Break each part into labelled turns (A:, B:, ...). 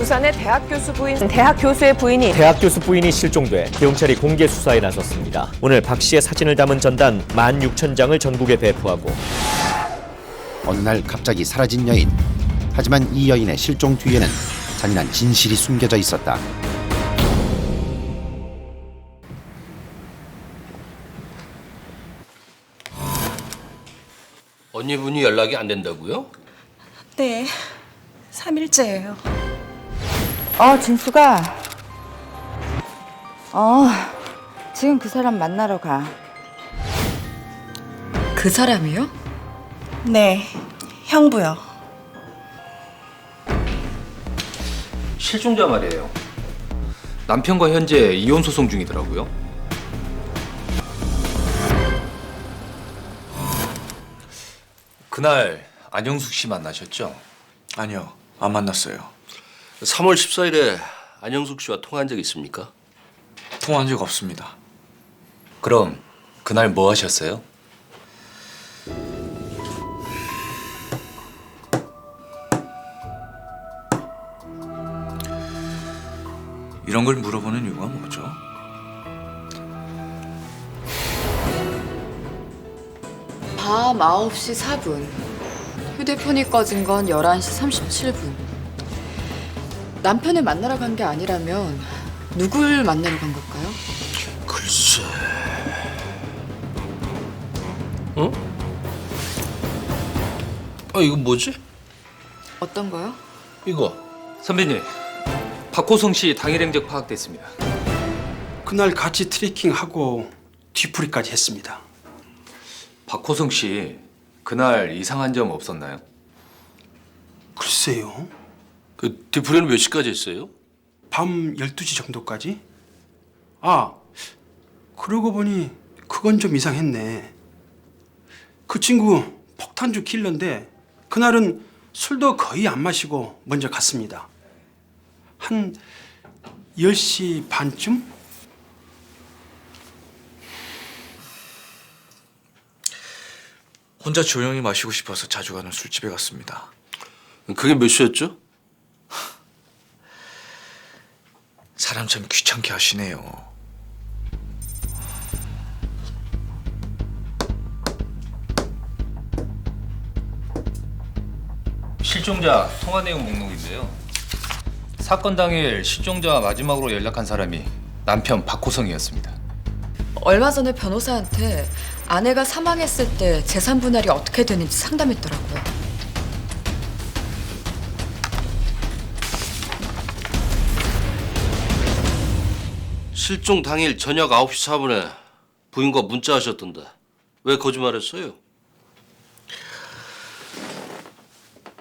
A: 부산의 대학 교수 부인이
B: 실종돼 경찰이 공개 수사에 나섰습니다. 오늘 박 씨의 사진을 담은 전단 16,000장을 전국에 배포하고
C: 어느 날 갑자기 사라진 여인. 하지만 이 여인의 실종 뒤에는 잔인한 진실이 숨겨져 있었다.
D: 언니분이 연락이 안 된다고요?
E: 네, 3일째예요.
F: 진수가. 지금 그 사람 만나러 가.
E: 그 사람이요? 네, 형부요.
G: 실종자 말이에요. 남편과 현재 이혼 소송 중이더라고요. 그날 안영숙 씨 만나셨죠?
H: 아니요, 안 만났어요.
D: 3월 14일에 안영숙 씨와 통화한 적 있습니까?
H: 통화한 적 없습니다.
G: 그럼 그날 뭐 하셨어요?
H: 이런 걸 물어보는 이유가 뭐죠?
I: 밤 9시 4분. 휴대폰이 꺼진 건 11시 37분. 남편을 만나러 간 게 아니라면 누굴 만나러 간 걸까요?
D: 글쎄... 어? 이거 뭐지?
I: 어떤 거요?
D: 이거
G: 선배님, 박호성 씨 당일 행적 파악됐습니다.
J: 그날 같이 트레킹하고 뒤풀이까지 했습니다.
G: 박호성 씨 그날 이상한 점 없었나요?
J: 글쎄요.
D: 그 뒤풀이는 몇 시까지 했어요?
J: 밤 12시 정도까지? 그러고 보니 그건 좀 이상했네. 그 친구 폭탄주 킬러인데 그날은 술도 거의 안 마시고 먼저 갔습니다. 한 10시 반쯤?
H: 혼자 조용히 마시고 싶어서 자주 가는 술집에 갔습니다.
D: 그게 몇 시였죠?
H: 사람 참 귀찮게 하시네요.
G: 실종자 통화 내용 목록인데요. 사건 당일 실종자와 마지막으로 연락한 사람이 남편 박호성이었습니다.
I: 얼마 전에 변호사한테 아내가 사망했을 때 재산 분할이 어떻게 되는지 상담했더라고요.
D: 실종 당일 저녁 9시 4분에 부인과 문자하셨던데 왜 거짓말했어요?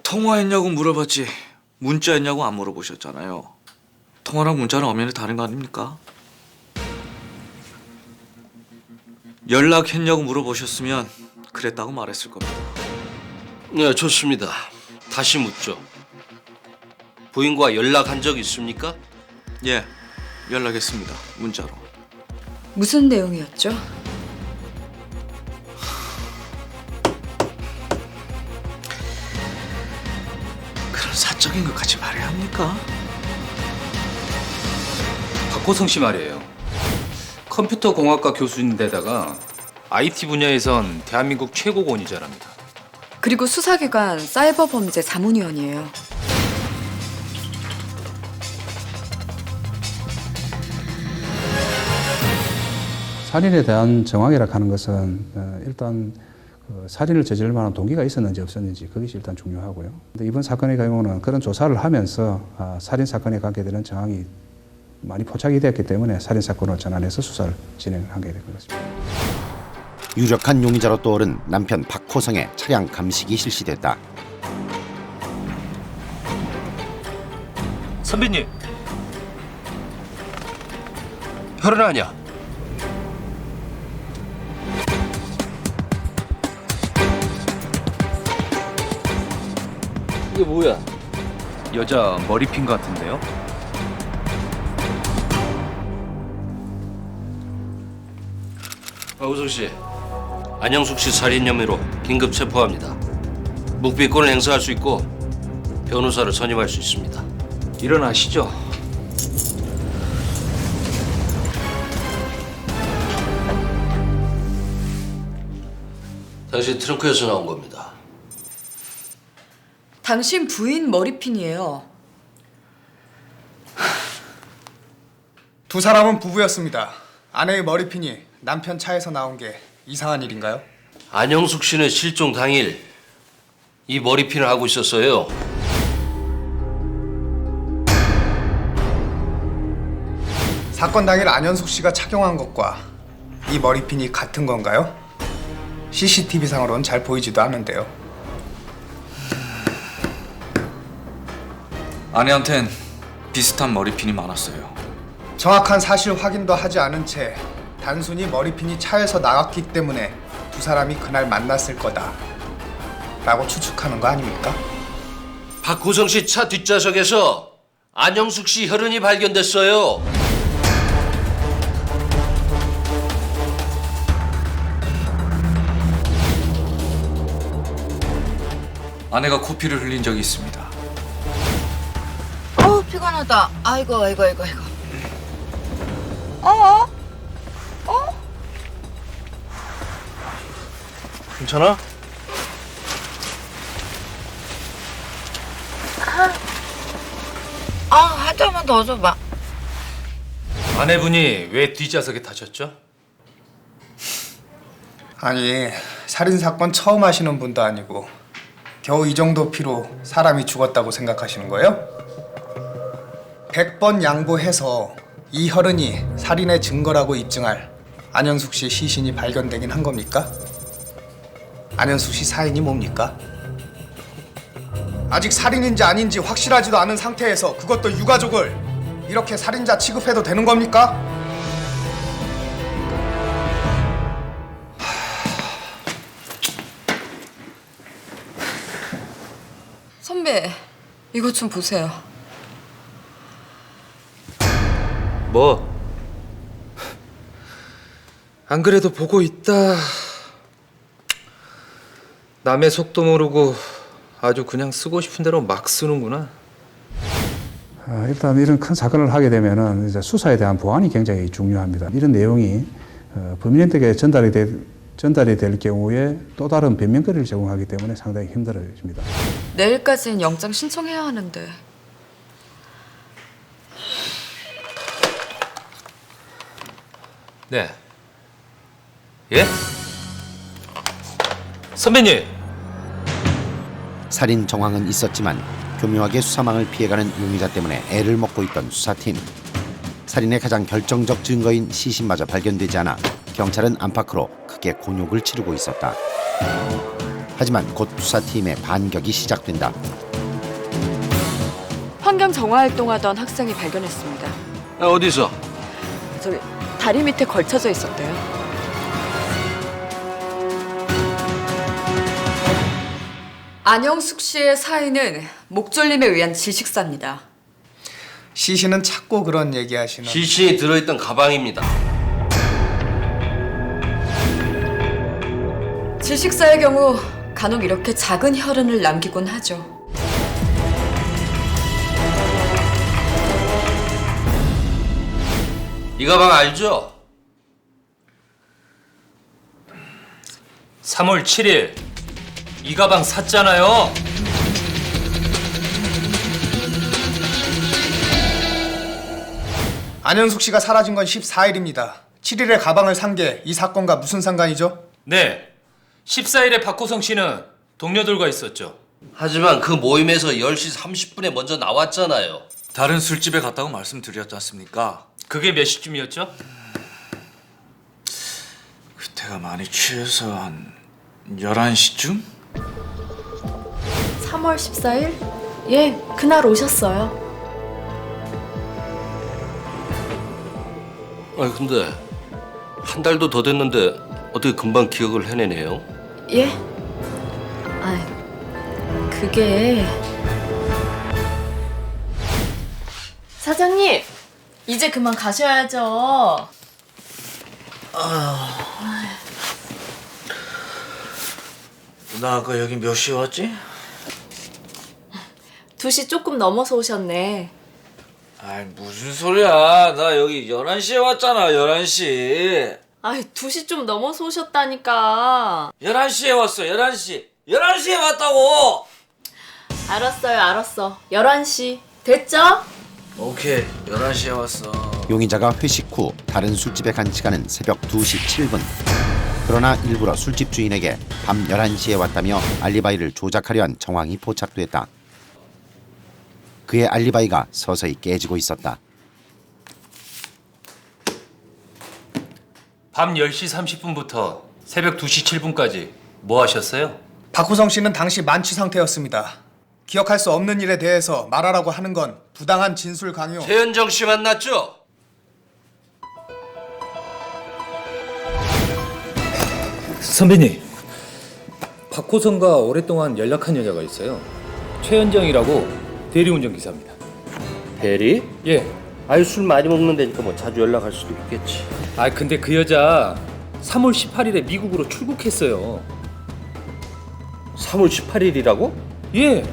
H: 통화했냐고 물어봤지 문자했냐고 안 물어보셨잖아요. 통화랑 문자는 엄연히 다른 거 아닙니까? 연락했냐고 물어보셨으면 그랬다고 말했을 겁니다.
D: 네, 좋습니다. 다시 묻죠. 부인과 연락한 적 있습니까?
H: 예, 연락했습니다. 문자로.
I: 무슨 내용이었죠?
H: 그런 사적인 것까지 말해야 합니까?
G: 박호성 씨 말이에요. 컴퓨터 공학과 교수인데다가 IT 분야에선 대한민국 최고 권위자랍니다.
I: 그리고 수사기관 사이버 범죄 자문위원이에요.
K: 살인에 대한 정황이라 하는 것은 일단 살인을 저지를 만한 동기가 있었는지 없었는지 그것이 일단 중요하고요. 근데 이번 사건의 경우는 그런 조사를 하면서 살인 사건에 관계되는 정황이 많이 포착이 되었기 때문에 살인 사건으로 전환해서 수사를 진행하게 된 것 같습니다.
C: 유력한 용의자로 떠오른 남편 박호성의 차량 감식이 실시됐다.
G: 선배님,
D: 혈흔 아니야. 이게 뭐야?
G: 여자 머리핀 같은데요?
D: 박호성 씨, 안영숙 씨 살인 혐의로 긴급 체포합니다. 묵비권을 행사할 수 있고 변호사를 선임할 수 있습니다.
G: 일어나시죠.
D: 당신 트렁크에서 나온 겁니다.
I: 당신 부인 머리핀이에요.
A: 두 사람은 부부였습니다. 아내의 머리핀이 남편 차에서 나온 게 이상한 일인가요?
D: 안영숙 씨는 실종 당일 이 머리핀을 하고 있었어요.
A: 사건 당일 안현숙 씨가 착용한 것과 이 머리핀이 같은 건가요? CCTV상으로는 잘 보이지도 않는데요.
H: 아내한텐 비슷한 머리핀이 많았어요.
A: 정확한 사실 확인도 하지 않은 채 단순히 머리핀이 차에서 나왔기 때문에 두 사람이 그날 만났을 거다 라고 추측하는 거 아닙니까?
D: 박호성 씨 차 뒷좌석에서 안영숙 씨 혈흔이 발견됐어요.
H: 아내가 코피를 흘린 적이 있습니다.
F: 피곤하다. 아이고.
D: 괜찮아?
F: 하자만 더 줘봐.
G: 아내분이 왜 뒷좌석에 타셨죠?
A: 아니, 살인사건 처음 하시는 분도 아니고 겨우 이 정도 피로 사람이 죽었다고 생각하시는 거예요? 100번 양보해서 이 혈흔이 살인의 증거라고 입증할 안현숙 씨의 시신이 발견되긴 한 겁니까? 안현숙 씨 사인이 뭡니까? 아직 살인인지 아닌지 확실하지도 않은 상태에서 그것도 유가족을 이렇게 살인자 취급해도 되는 겁니까?
I: 선배, 이것 좀 보세요.
G: 뭐? 안 그래도 보고 있다. 남의 속도 모르고 아주 그냥 쓰고 싶은 대로 막 쓰는구나.
K: 일단 이런 큰 사건을 하게 되면은 이제 수사에 대한 보안이 굉장히 중요합니다. 이런 내용이 범인에게 전달이 될 경우에 또 다른 변명거리를 제공하기 때문에 상당히 힘들어집니다.
I: 내일까지는 영장 신청해야 하는데.
G: 네. 예? 선배님!
C: 살인 정황은 있었지만 교묘하게 수사망을 피해가는 용의자 때문에 애를 먹고 있던 수사팀. 살인의 가장 결정적 증거인 시신마저 발견되지 않아 경찰은 안팎으로 크게 곤욕을 치르고 있었다. 하지만 곧 수사팀의 반격이 시작된다.
I: 환경 정화 활동하던 학생이 발견했습니다.
D: 어디서?
I: 저기 다리 밑에 걸쳐져 있었대요. 안영숙 씨의 사인은 목졸림에 의한 질식사입니다.
A: 시신은 찾고 그런 얘기하시는
D: 시신이 들어있던 가방입니다.
I: 질식사의 경우 간혹 이렇게 작은 혈흔을 남기곤 하죠.
D: 이 가방 알죠?
G: 3월 7일 이 가방 샀잖아요.
A: 안현숙 씨가 사라진 건 14일입니다. 7일에 가방을 산 게 이 사건과 무슨 상관이죠?
G: 네. 14일에 박호성 씨는 동료들과 있었죠.
D: 하지만 그 모임에서 10시 30분에 먼저 나왔잖아요.
H: 다른 술집에 갔다고 말씀드렸지 않습니까?
G: 그게 몇 시쯤이었죠?
H: 그때가 많이 취해서 한 11시쯤?
L: 3월 14일? 예, 그날 오셨어요.
D: 아니 근데 한 달도 더 됐는데 어떻게 금방 기억을 해내네요?
L: 예? 그게... 사장님! 이제 그만 가셔야죠.
H: 나 아까 여기 몇 시에 왔지?
L: 2시 조금 넘어서 오셨네.
H: 아이 무슨 소리야. 나 여기 11시에 왔잖아. 11시.
L: 아이, 2시 좀 넘어서 오셨다니까.
H: 11시에 왔어. 11시. 11시에 왔다고.
L: 알았어요, 알았어. 11시. 됐죠?
H: 오케이. 11시에 왔어.
C: 용의자가 회식 후 다른 술집에 간 시간은 새벽 2시 7분. 그러나 일부러 술집 주인에게 밤 11시에 왔다며 알리바이를 조작하려 한 정황이 포착됐다. 그의 알리바이가 서서히 깨지고 있었다.
G: 밤 10시 30분부터 새벽 2시 7분까지 뭐 하셨어요?
A: 박호성 씨는 당시 만취 상태였습니다. 기억할 수 없는 일에 대해서 말하라고 하는 건 부당한 진술 강요.
D: 최현정 씨 만났죠?
G: 선배님, 박호성과 오랫동안 연락한 여자가 있어요. 최현정이라고 대리운전 기사입니다.
D: 대리?
G: 예.
D: 아유 술 많이 먹는 데니까 뭐 자주 연락할 수도 있겠지.
G: 아 근데 그 여자 3월 18일에 미국으로 출국했어요.
D: 3월 18일이라고?
G: 예.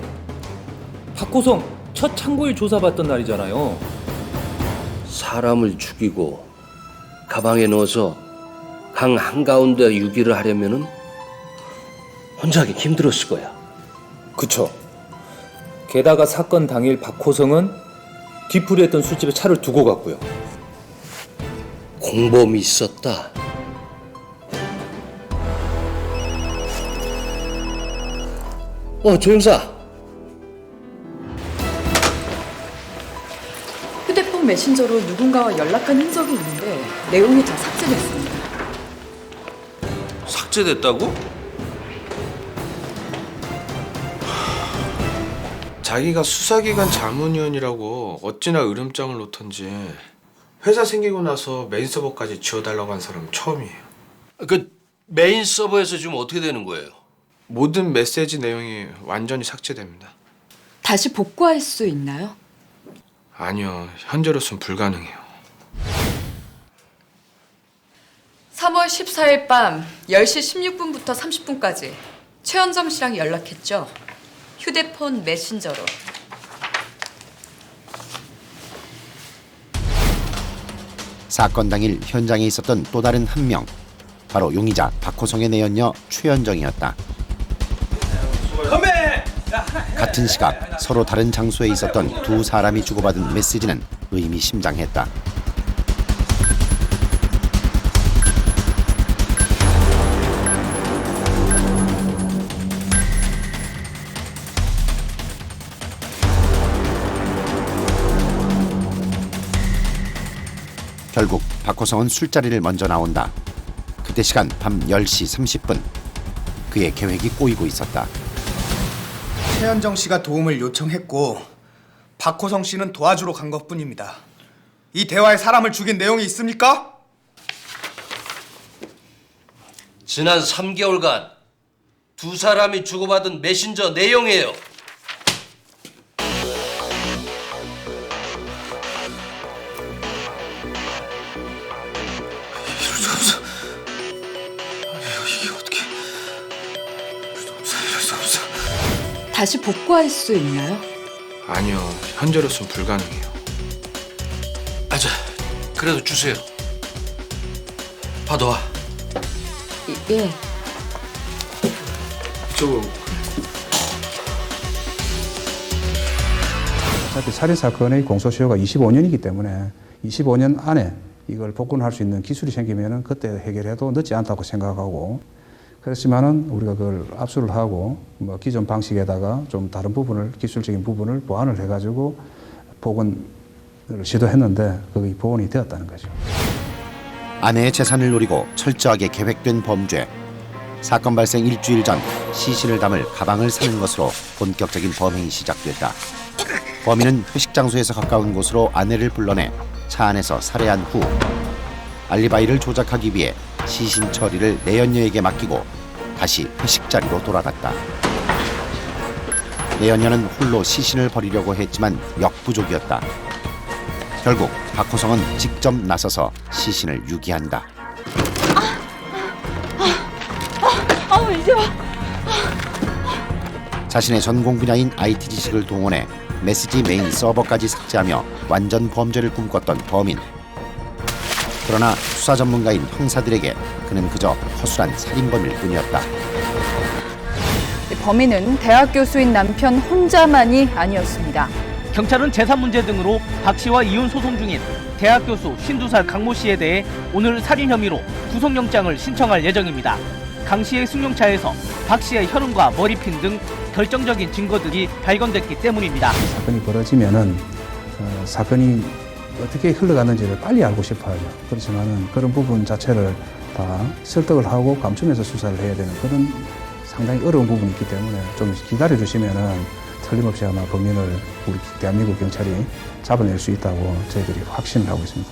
G: 박호성 첫 창고일 조사받던 날이잖아요.
D: 사람을 죽이고 가방에 넣어서 강 한가운데 유기를 하려면은 혼자 하기 힘들었을 거야.
G: 그쵸. 게다가 사건 당일 박호성은 뒤풀이했던 술집에 차를 두고 갔고요.
D: 공범이 있었다. 조영사.
I: 휴대폰 메신저로 누군가와 연락한 흔적이 있는데 내용이 다 삭제됐습니다.
D: 삭제됐다고?
M: 자기가 수사기관 자문위원이라고 어찌나 으름장을 놓던지 회사 생기고 나서 메인 서버까지 지워달라고 한 사람은 처음이에요.
D: 그 메인 서버에서 지금 어떻게 되는 거예요?
M: 모든 메시지 내용이 완전히 삭제됩니다.
I: 다시 복구할 수 있나요?
M: 아니요, 현재로선 불가능해요.
I: 3월 14일 밤 10시 16분부터 30분까지 최현정 씨랑 연락했죠. 휴대폰 메신저로.
C: 사건 당일 현장에 있었던 또 다른 한 명, 바로 용의자 박호성의 내연녀 최현정이었다. 같은 시각 서로 다른 장소에 있었던 두 사람이 주고받은 메시지는 의미심장했다. 결국 박호성은 술자리를 먼저 나온다. 그때 시간 밤 10시 30분. 그의 계획이 꼬이고 있었다.
A: 최현정 씨가 도움을 요청했고 박호성 씨는 도와주러 간 것뿐입니다. 이 대화에 사람을 죽인 내용이 있습니까?
D: 지난 3개월간 두 사람이 주고받은 메신저 내용이에요.
I: 다시 복구할 수 있나요?
M: 아니요, 현재로선 불가능해요.
D: 자, 그래도 주세요. 받아와.
I: 예.
K: 어차피 살인사건의 공소시효가 25년이기 때문에 25년 안에 이걸 복구할 수 있는 기술이 생기면은 그때 해결해도 늦지 않다고 생각하고, 그렇지만은 우리가 그걸 압수를 하고 뭐 기존 방식에다가 좀 다른 부분을, 기술적인 부분을 보완을 해가지고 복원을 시도했는데 그게 복원이 되었다는 거죠.
C: 아내의 재산을 노리고 철저하게 계획된 범죄. 사건 발생 일주일 전 시신을 담을 가방을 사는 것으로 본격적인 범행이 시작됐다. 범인은 회식 장소에서 가까운 곳으로 아내를 불러내 차 안에서 살해한 후 알리바이를 조작하기 위해 시신 처리를 내연녀에게 맡기고 다시 회식 자리로 돌아갔다. 내연녀는 홀로 시신을 버리려고 했지만 역부족이었다. 결국 박호성은 직접 나서서 시신을 유기한다.
L: 이제 와.
C: 자신의 전공 분야인 IT 지식을 동원해 메시지 메인 서버까지 삭제하며 완전 범죄를 꿈꿨던 범인. 그러나 수사 전문가인 형사들에게 그는 그저 허술한 살인범일 뿐이었다.
N: 범인은 대학 교수인 남편 혼자만이 아니었습니다.
O: 경찰은 재산 문제 등으로 박 씨와 이혼 소송 중인 대학 교수 52살 강모 씨에 대해 오늘 살인 혐의로 구속영장을 신청할 예정입니다. 강 씨의 승용차에서 박 씨의 혈흔과 머리핀 등 결정적인 증거들이 발견됐기 때문입니다.
K: 사건이 벌어지면은 사건이 어떻게 흘러가는지를 빨리 알고 싶어요. 그렇지만은 그런 부분 자체를 다 설득을 하고 감추면서 수사를 해야 되는 그런 상당히 어려운 부분이 있기 때문에 좀 기다려 주시면은 틀림없이 아마 범인을 우리 대한민국 경찰이 잡아낼 수 있다고 저희들이 확신을 하고 있습니다.